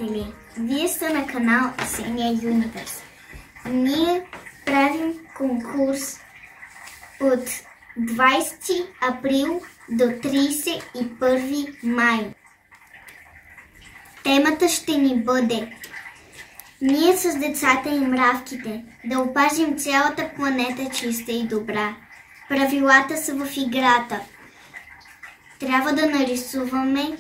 приятели! Вие сте на канал Есения Юниверс. Ние правим конкурс от 20 април до 31 май. Темата ще ни бъде: ние с децата и мравките да опазим цялата планета чиста и добра. Правилата са в играта. Трябва да нарисуваме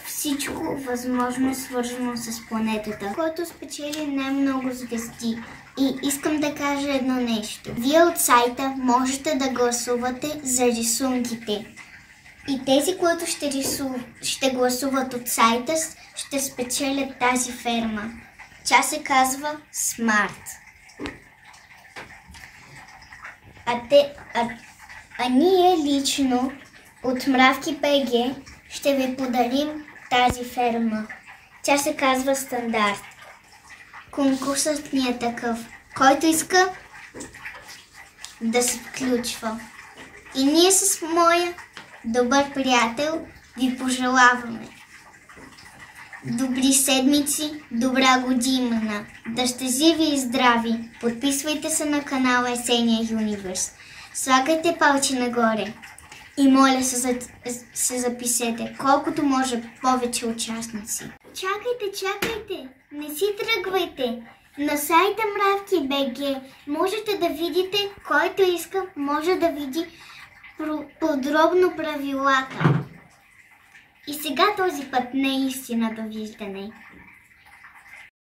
всичко възможно свързано с планетата, който спечели най-много звезди. И искам да кажа едно нещо. Вие от сайта можете да гласувате за рисунките. И тези, които ще гласуват от сайта, ще спечелят тази ферма. Тя се казва Smart. А ние лично от Мравки БГ ще ви подарим тази ферма. Тя се казва Стандарт. Конкурсът ни е такъв. Който иска да се включва. И ние с моя добър приятел ви пожелаваме добри седмици, добра година. Да сте живи и здрави. Подписвайте се на канала Есения Юниверс. Слагайте палче нагоре. И моля се записете колкото може повече участници. Чакайте! Не си тръгвайте. На сайта Мравки БГ можете да видите, който иска, може да види подробно правилата. И сега този път наистина довиждане.